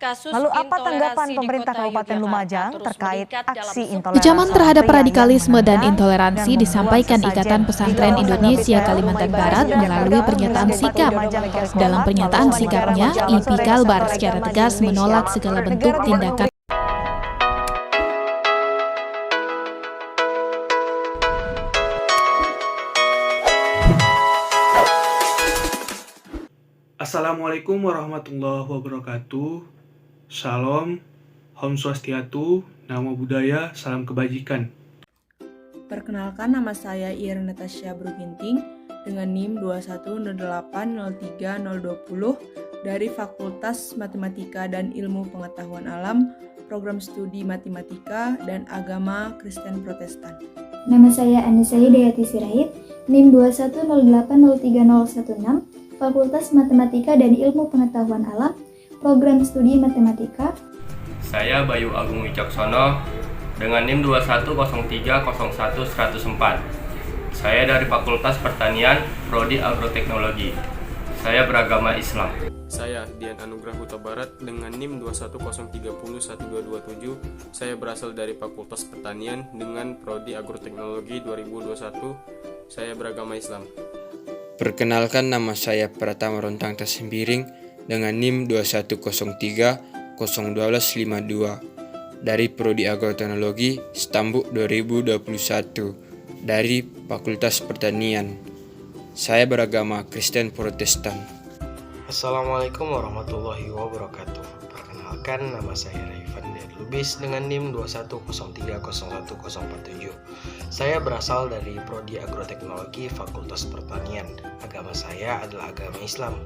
Kasus Lalu apa tanggapan intoleransi pemerintah di Kota Kabupaten Yogyakarta Lumajang terus terkait meningkat dalam aksi sebuah intoleransi Kecaman terhadap pria yang radikalisme dan menendang intoleransi dan membuang disampaikan sesajen Ikatan di Pesantren lokasi Indonesia hotel Kalimantan Rumah Barat Ibadah melalui dan pernyataan menjadi sikap. Lumajang Polres Dalam Tempat, pernyataan Dewan sikapnya, Negara Majalah IP Sore Kalbar Dewan secara Agama tegas di menolak Indonesia. segala bentuk Negara tidak tindakan. Assalamualaikum warahmatullahi wabarakatuh. Shalom, Om Swastiatu, Namo Buddhaya, Salam Kebajikan. Perkenalkan, nama saya Ir Natasha Bruginting dengan NIM 210803020 dari Fakultas Matematika dan Ilmu Pengetahuan Alam, Program Studi Matematika dan Agama Kristen Protestan. Nama saya Anissa Hidayati Sirait, NIM 210803016, Fakultas Matematika dan Ilmu Pengetahuan Alam, Program Studi Matematika. Saya Bayu Agung Wicaksono dengan NIM 210301104. Saya dari Fakultas Pertanian, Prodi Agroteknologi. Saya beragama Islam. Saya Dian Anugrah Huta Barat dengan NIM 210301227. Saya berasal dari Fakultas Pertanian dengan Prodi Agroteknologi 2021. Saya beragama Islam. Perkenalkan, nama saya Pratama Rontang Tasembiring dengan NIM 210301252 dari Prodi Agroteknologi Stambuk 2021 dari Fakultas Pertanian. Saya beragama Kristen Protestan. Assalamualaikum warahmatullahi wabarakatuh. Perkenalkan, nama saya Raifan Lubis dengan NIM 210301047. Saya berasal dari Prodi Agroteknologi Fakultas Pertanian. Agama saya adalah agama Islam.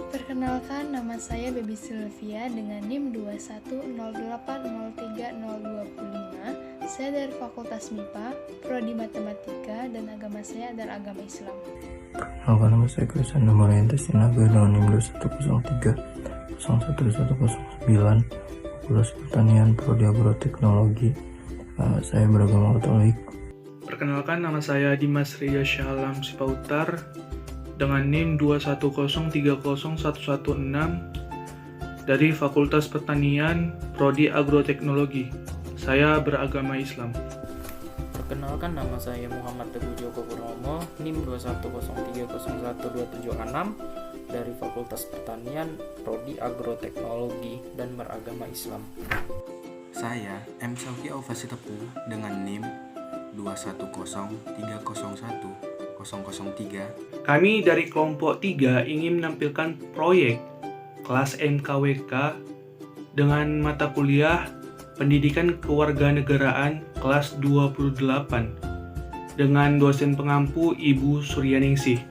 Perkenalkan, nama saya Baby Sylvia dengan NIM 210803025. Saya dari Fakultas MIPA, Prodi Matematika, dan agama saya adalah agama Islam. Perkenalkan, nama saya Kristian Nomorientes Sinaga dengan NIM 210301109, Fakultas Pertanian, Prodi Agroteknologi. Saya beragama Katolik. Perkenalkan, nama saya Dimas Ria Syalam Sipautar dengan NIM 210301116 dari Fakultas Pertanian, Prodi Agroteknologi. Saya beragama Islam. Perkenalkan, nama saya Muhammad Teguh Joko Purnomo, NIM 210301276 dari Fakultas Pertanian, Prodi Agroteknologi dan beragama Islam. Saya M. Sauki Aufasitepu dengan NIM 210301003. Kami dari kelompok 3 ingin menampilkan proyek kelas MKWK dengan mata kuliah Pendidikan Kewarganegaraan kelas 28 dengan dosen pengampu Ibu Suryaningsih.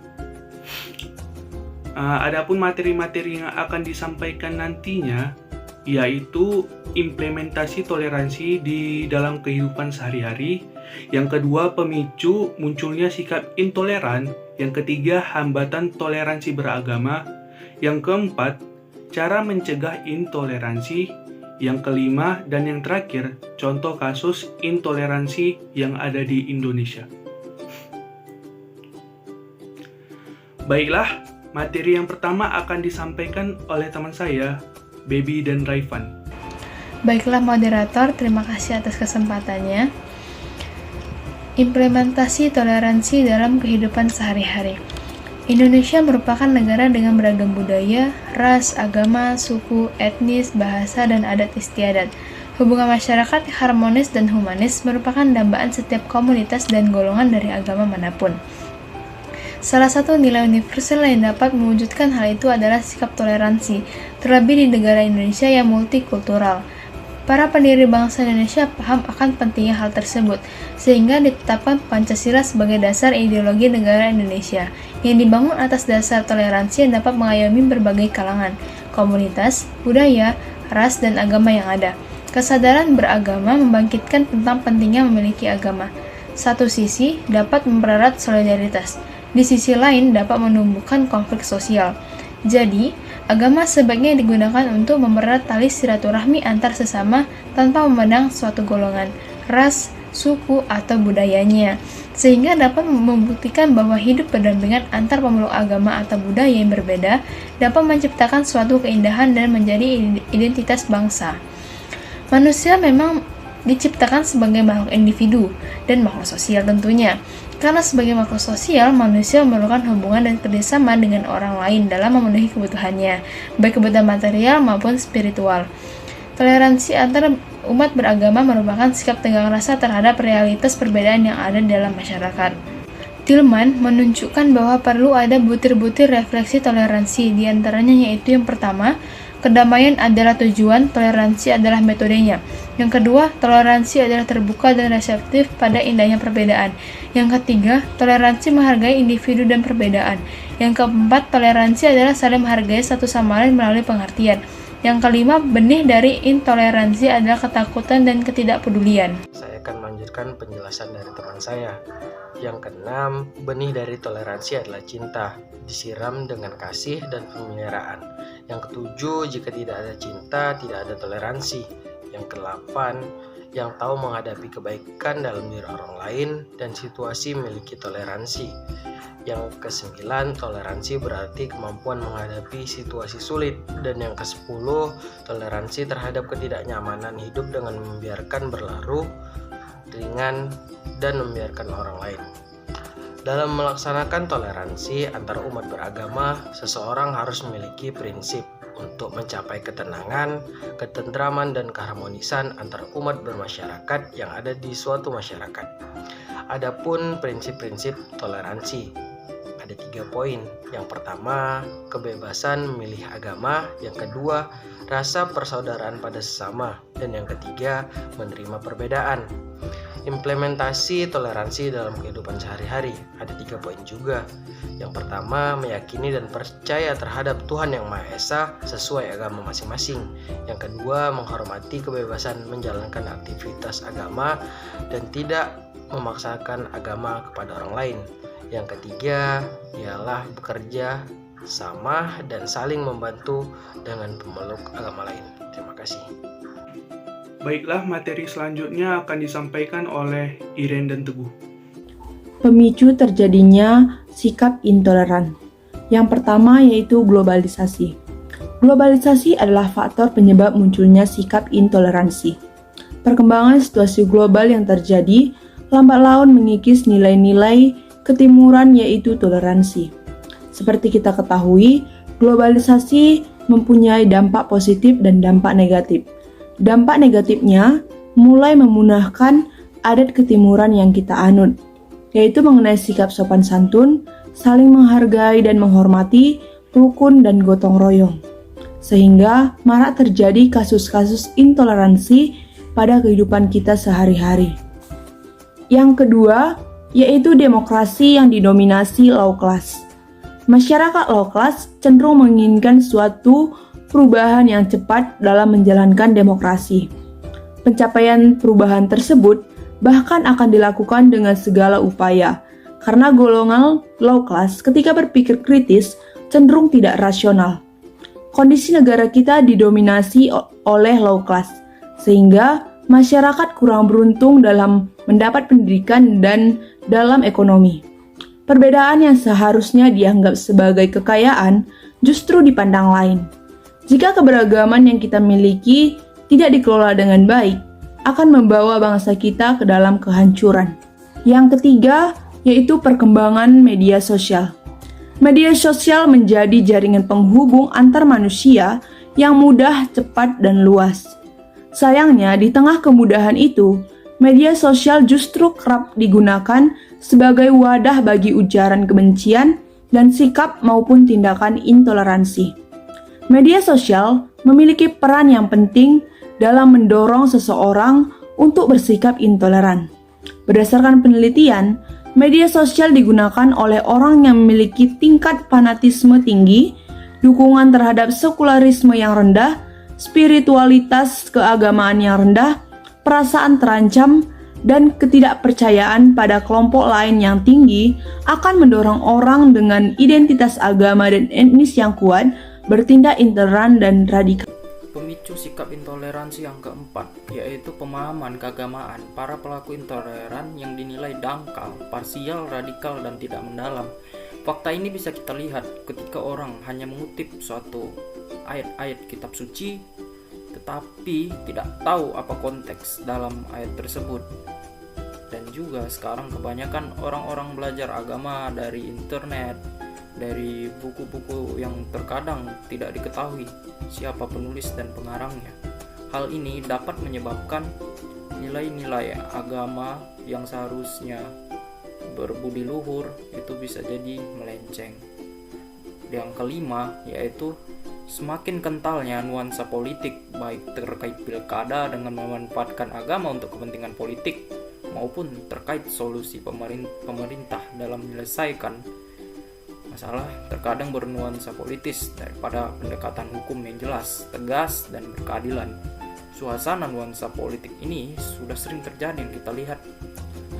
Adapun materi-materi yang akan disampaikan nantinya yaitu implementasi toleransi di dalam kehidupan sehari-hari. Yang kedua, pemicu munculnya sikap intoleran. Yang ketiga, hambatan toleransi beragama. Yang keempat, cara mencegah intoleransi. Yang kelima dan yang terakhir, contoh kasus intoleransi yang ada di Indonesia. Baiklah, materi yang pertama akan disampaikan oleh teman saya, Baby dan Raifan. Baiklah moderator, terima kasih atas kesempatannya. Implementasi toleransi dalam kehidupan sehari-hari. Indonesia merupakan negara dengan beragam budaya, ras, agama, suku, etnis, bahasa, dan adat istiadat. Hubungan masyarakat harmonis dan humanis merupakan dambaan setiap komunitas dan golongan dari agama manapun. Salah satu nilai universal yang dapat mewujudkan hal itu adalah sikap toleransi, terlebih di negara Indonesia yang multikultural. Para pendiri bangsa Indonesia paham akan pentingnya hal tersebut, sehingga ditetapkan Pancasila sebagai dasar ideologi negara Indonesia, yang dibangun atas dasar toleransi yang dapat mengayomi berbagai kalangan, komunitas, budaya, ras, dan agama yang ada. Kesadaran beragama membangkitkan tentang pentingnya memiliki agama. Satu sisi dapat mempererat solidaritas, di sisi lain dapat menumbuhkan konflik sosial. Jadi, agama sebaiknya digunakan untuk mempererat tali silaturahmi antar sesama tanpa memandang suatu golongan, ras, suku, atau budayanya, sehingga dapat membuktikan bahwa hidup berdampingan antar pemeluk agama atau budaya yang berbeda dapat menciptakan suatu keindahan dan menjadi identitas bangsa. Manusia memang diciptakan sebagai makhluk individu dan makhluk sosial tentunya. Karena sebagai makhluk sosial, manusia memerlukan hubungan dan kerjasama dengan orang lain dalam memenuhi kebutuhannya, baik kebutuhan material maupun spiritual. Toleransi antar umat beragama merupakan sikap tegang rasa terhadap realitas perbedaan yang ada dalam masyarakat. Tillman menunjukkan bahwa perlu ada butir-butir refleksi toleransi, diantaranya yaitu yang pertama, kedamaian adalah tujuan, toleransi adalah metodenya. Yang kedua, toleransi adalah terbuka dan reseptif pada indahnya perbedaan. Yang ketiga, toleransi menghargai individu dan perbedaan. Yang keempat, toleransi adalah saling menghargai satu sama lain melalui pengertian. Yang kelima, benih dari intoleransi adalah ketakutan dan ketidakpedulian. Saya akan melanjutkan penjelasan dari teman saya. Yang keenam, benih dari toleransi adalah cinta, disiram dengan kasih dan pemeliharaan. Yang ketujuh, jika tidak ada cinta, tidak ada toleransi. Yang kedelapan, yang tahu menghadapi kebaikan dalam diri orang lain dan situasi memiliki toleransi. Yang kesembilan, toleransi berarti kemampuan menghadapi situasi sulit. Dan yang kesepuluh, toleransi terhadap ketidaknyamanan hidup dengan membiarkan berlalu ringan dan membiarkan orang lain. Dalam melaksanakan toleransi antar umat beragama, seseorang harus memiliki prinsip untuk mencapai ketenangan, ketentraman, dan keharmonisan antar umat bermasyarakat yang ada di suatu masyarakat. Adapun prinsip-prinsip toleransi, ada 3 poin. Yang pertama, kebebasan memilih agama. Yang kedua, rasa persaudaraan pada sesama. Dan yang ketiga, menerima perbedaan. Implementasi toleransi dalam kehidupan sehari-hari, ada 3 poin juga. Yang pertama, meyakini dan percaya terhadap Tuhan Yang Maha Esa sesuai agama masing-masing. Yang kedua, menghormati kebebasan menjalankan aktivitas agama dan tidak memaksakan agama kepada orang lain. Yang ketiga, ialah bekerja sama dan saling membantu dengan pemeluk agama lain. Terima kasih. Baiklah, materi selanjutnya akan disampaikan oleh Iren dan Teguh. Pemicu terjadinya sikap intoleran. Yang pertama yaitu globalisasi. Globalisasi adalah faktor penyebab munculnya sikap intoleransi. Perkembangan situasi global yang terjadi lambat laun mengikis nilai-nilai ketimuran yaitu toleransi. Seperti kita ketahui, globalisasi mempunyai dampak positif dan dampak negatif. Dampak negatifnya mulai memunahkan adat ketimuran yang kita anut, yaitu mengenai sikap sopan santun, saling menghargai dan menghormati, rukun dan gotong royong. Sehingga marak terjadi kasus-kasus intoleransi pada kehidupan kita sehari-hari. Yang kedua, yaitu demokrasi yang didominasi low class. Masyarakat low class cenderung menginginkan suatu perubahan yang cepat dalam menjalankan demokrasi. Pencapaian perubahan tersebut bahkan akan dilakukan dengan segala upaya, karena golongan low class ketika berpikir kritis cenderung tidak rasional. Kondisi negara kita didominasi oleh low class, sehingga masyarakat kurang beruntung dalam mendapat pendidikan dan dalam ekonomi. Perbedaan yang seharusnya dianggap sebagai kekayaan justru dipandang lain. Jika keberagaman yang kita miliki tidak dikelola dengan baik, akan membawa bangsa kita ke dalam kehancuran. Yang ketiga, yaitu perkembangan media sosial. Media sosial menjadi jaringan penghubung antar manusia yang mudah, cepat, dan luas. Sayangnya, di tengah kemudahan itu, media sosial justru kerap digunakan sebagai wadah bagi ujaran kebencian dan sikap maupun tindakan intoleransi. Media sosial memiliki peran yang penting dalam mendorong seseorang untuk bersikap intoleran. Berdasarkan penelitian, media sosial digunakan oleh orang yang memiliki tingkat fanatisme tinggi, dukungan terhadap sekularisme yang rendah, spiritualitas keagamaan yang rendah, perasaan terancam, dan ketidakpercayaan pada kelompok lain yang tinggi akan mendorong orang dengan identitas agama dan etnis yang kuat bertindak intoleran dan radikal. pemicu sikap intoleransi yang keempat, yaitu pemahaman keagamaan para pelaku intoleran yang dinilai dangkal, parsial, radikal, dan tidak mendalam. Fakta ini bisa kita lihat ketika orang hanya mengutip suatu ayat-ayat kitab suci, tetapi tidak tahu apa konteks dalam ayat tersebut. Dan juga sekarang kebanyakan orang-orang belajar agama dari internet, dari buku-buku yang terkadang tidak diketahui siapa penulis dan pengarangnya. Hal ini dapat menyebabkan nilai-nilai agama yang seharusnya berbudi luhur itu bisa jadi melenceng. Yang kelima, yaitu semakin kentalnya nuansa politik baik terkait pilkada dengan memanfaatkan agama untuk kepentingan politik maupun terkait solusi pemerintah dalam menyelesaikan masalah terkadang bernuansa politis daripada pendekatan hukum yang jelas, tegas, dan berkeadilan. Suasana nuansa politik ini sudah sering terjadi yang kita lihat.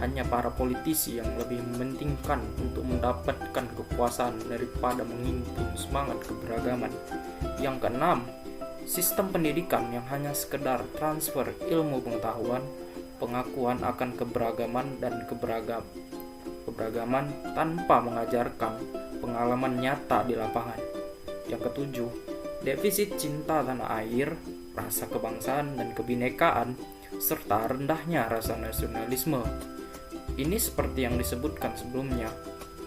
Hanya para politisi yang lebih mementingkan untuk mendapatkan kekuasaan daripada menghimpun semangat keberagaman. Yang keenam, sistem pendidikan yang hanya sekedar transfer ilmu pengetahuan, pengakuan akan keberagaman dan keberagaman tanpa mengajarkan pengalaman nyata di lapangan. Yang ketujuh, defisit cinta tanah air, rasa kebangsaan dan kebinekaan, serta rendahnya rasa nasionalisme. Ini seperti yang disebutkan sebelumnya.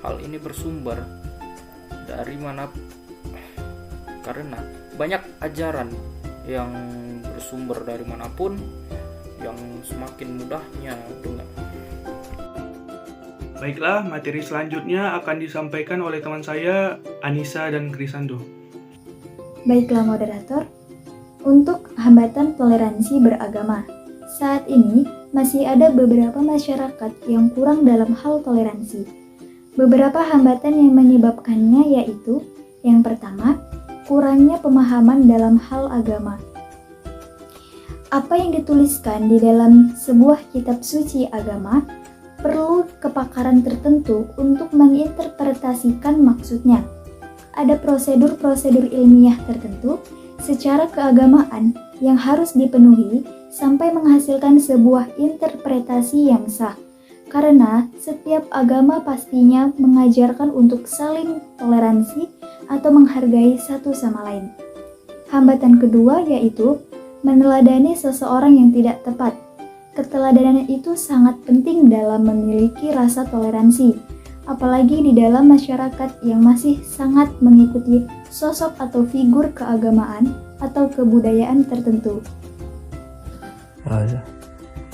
Hal ini bersumber dari mana? Karena banyak ajaran yang bersumber dari manapun yang semakin mudahnya dengan. Baiklah, materi selanjutnya akan disampaikan oleh teman saya, Anissa dan Krisando. Baiklah moderator, untuk hambatan toleransi beragama. Saat ini masih ada beberapa masyarakat yang kurang dalam hal toleransi. Beberapa hambatan yang menyebabkannya yaitu, yang pertama, kurangnya pemahaman dalam hal agama. Apa yang dituliskan di dalam sebuah kitab suci agama perlu kepakaran tertentu untuk menginterpretasikan maksudnya. Ada prosedur-prosedur ilmiah tertentu secara keagamaan yang harus dipenuhi sampai menghasilkan sebuah interpretasi yang sah. Karena setiap agama pastinya mengajarkan untuk saling toleransi atau menghargai satu sama lain. Hambatan kedua yaitu meneladani seseorang yang tidak tepat. Keteladanan itu sangat penting dalam memiliki rasa toleransi, apalagi di dalam masyarakat yang masih sangat mengikuti sosok atau figur keagamaan atau kebudayaan tertentu.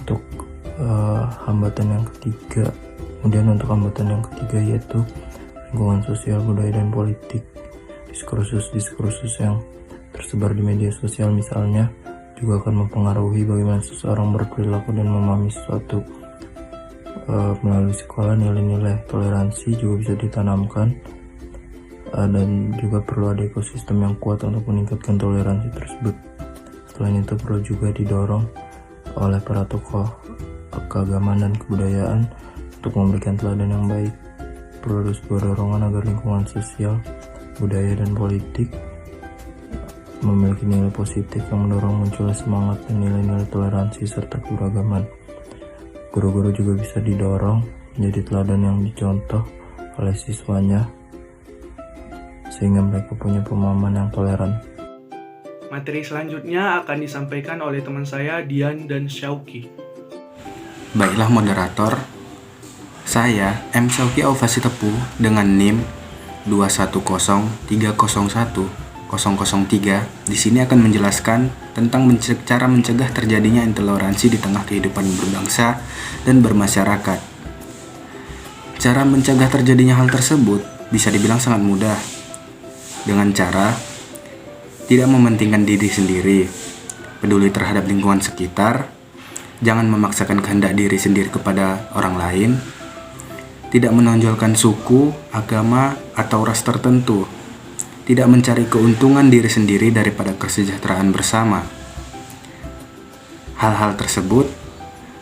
Untuk hambatan yang ketiga, kemudian untuk hambatan yang ketiga yaitu lingkungan sosial, budaya, dan politik. Diskursus yang tersebar di media sosial misalnya juga akan mempengaruhi bagaimana seseorang berperilaku dan memahami sesuatu. Melalui sekolah, nilai-nilai toleransi juga bisa ditanamkan, dan juga perlu ada ekosistem yang kuat untuk meningkatkan toleransi tersebut. Selain itu perlu juga didorong oleh para tokoh keagamaan dan kebudayaan untuk memberikan teladan yang baik. Perlu ada sebuah dorongan agar lingkungan sosial, budaya, dan politik memiliki nilai positif yang mendorong munculnya semangat dan nilai-nilai toleransi serta keberagaman. Guru-guru juga bisa didorong menjadi teladan yang dicontoh oleh siswanya sehingga mereka punya pemahaman yang toleran. Materi selanjutnya akan disampaikan oleh teman saya, Dian dan Syauki. Baiklah moderator, saya M. Syauki Aufasi Tepu dengan NIM 210301 003 di sini akan menjelaskan tentang cara mencegah terjadinya intoleransi di tengah kehidupan berbangsa dan bermasyarakat. Cara mencegah terjadinya hal tersebut bisa dibilang sangat mudah, dengan cara tidak mementingkan diri sendiri, peduli terhadap lingkungan sekitar, jangan memaksakan kehendak diri sendiri kepada orang lain, tidak menonjolkan suku, agama, atau ras tertentu, tidak mencari keuntungan diri sendiri daripada kesejahteraan bersama. Hal-hal tersebut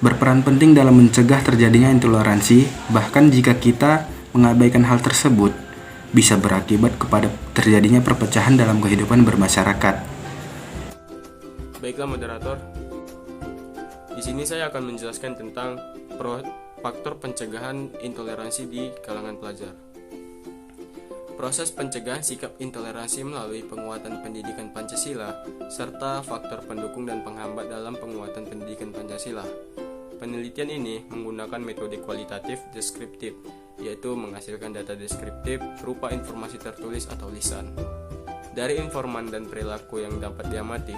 berperan penting dalam mencegah terjadinya intoleransi, bahkan jika kita mengabaikan hal tersebut, bisa berakibat kepada terjadinya perpecahan dalam kehidupan bermasyarakat. Baiklah moderator, di sini saya akan menjelaskan tentang faktor pencegahan intoleransi di kalangan pelajar. Proses pencegahan sikap intoleransi melalui penguatan pendidikan Pancasila, serta faktor pendukung dan penghambat dalam penguatan pendidikan Pancasila. Penelitian ini menggunakan metode kualitatif deskriptif, yaitu menghasilkan data deskriptif berupa informasi tertulis atau lisan dari informan dan perilaku yang dapat diamati.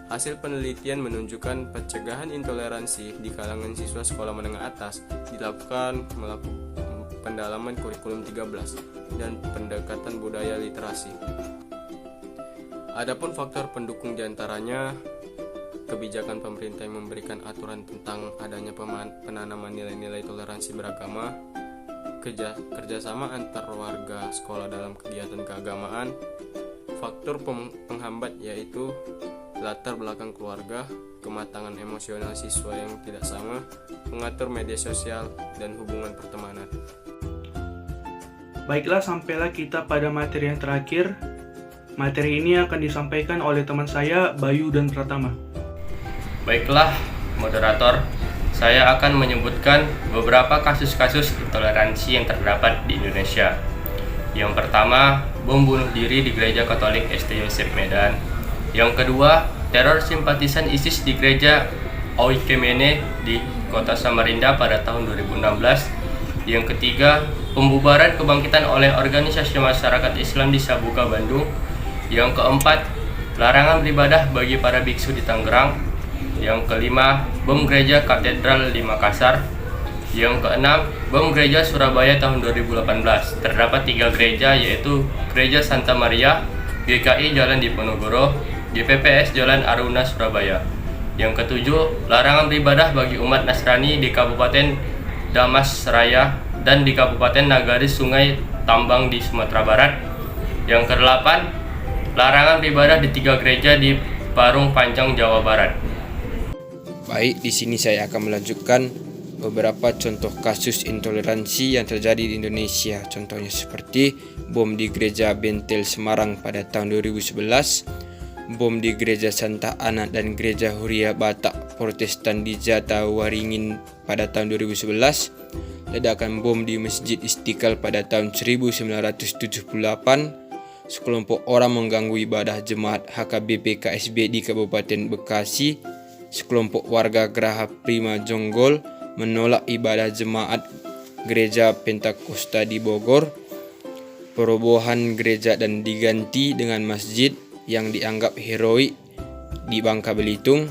Hasil penelitian menunjukkan pencegahan intoleransi di kalangan siswa sekolah menengah atas dilakukan melalui pendalaman kurikulum 13 dan pendekatan budaya literasi. Adapun faktor pendukung diantaranya kebijakan pemerintah yang memberikan aturan tentang adanya penanaman nilai-nilai toleransi beragama, kerjasama antar warga sekolah dalam kegiatan keagamaan, faktor penghambat yaitu latar belakang keluarga, kematangan emosional siswa yang tidak sama, mengatur media sosial, dan hubungan pertemanan. Baiklah, sampailah kita pada materi yang terakhir. Materi ini akan disampaikan oleh teman saya, Bayu dan Pratama. Baiklah, moderator, saya akan menyebutkan beberapa kasus-kasus intoleransi yang terdapat di Indonesia. Yang pertama, bom bunuh diri di Gereja Katolik St. Yosef Medan. Yang kedua, teror simpatisan ISIS di Gereja Oikemene di Kota Samarinda pada tahun 2016. Yang ketiga, pembubaran kebangkitan oleh organisasi masyarakat Islam di Sabuga, Bandung. Yang keempat, larangan beribadah bagi para biksu di Tangerang. Yang kelima, bom gereja katedral di Makassar. Yang keenam, bom gereja Surabaya tahun 2018. Terdapat 3 gereja, yaitu Gereja Santa Maria, GKI Jalan Diponegoro, GPPS Jalan Aruna, Surabaya. Yang ketujuh, larangan beribadah bagi umat Nasrani di Kabupaten Damas Raya dan di Kabupaten Nagaris Sungai Tambang di Sumatera Barat. Yang kedelapan, larangan beribadah di 3 gereja di Parung Panjang, Jawa Barat. Baik, di sini saya akan melanjutkan beberapa contoh kasus intoleransi yang terjadi di Indonesia. Contohnya seperti bom di Gereja Bentel Semarang pada tahun 2011, bom di Gereja Santa Ana dan Gereja Huria Batak Protestan di Jata Waringin pada tahun 2011, ledakan bom di Masjid Istiqlal pada tahun 1978, sekelompok orang mengganggu ibadah jemaat HKBP KSB di Kabupaten Bekasi, sekelompok warga Geraha Prima Jonggol menolak ibadah jemaat Gereja Pentakosta di Bogor, perobohan gereja dan diganti dengan masjid yang dianggap heroik di Bangka Belitung,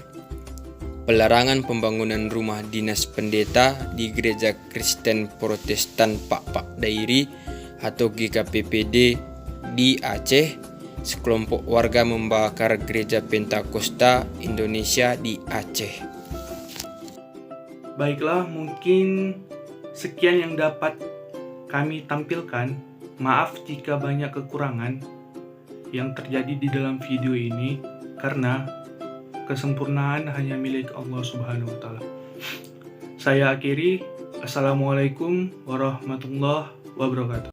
pelarangan pembangunan rumah dinas pendeta di Gereja Kristen Protestan Pak Dairi atau GKPPD di Aceh, sekelompok warga membakar Gereja Pentakosta Indonesia di Aceh. Baiklah, mungkin sekian yang dapat kami tampilkan. Maaf jika banyak kekurangan yang terjadi di dalam video ini, karena kesempurnaan hanya milik Allah Subhanahu wa Ta'ala. Saya akhiri. Assalamualaikum warahmatullahi wabarakatuh.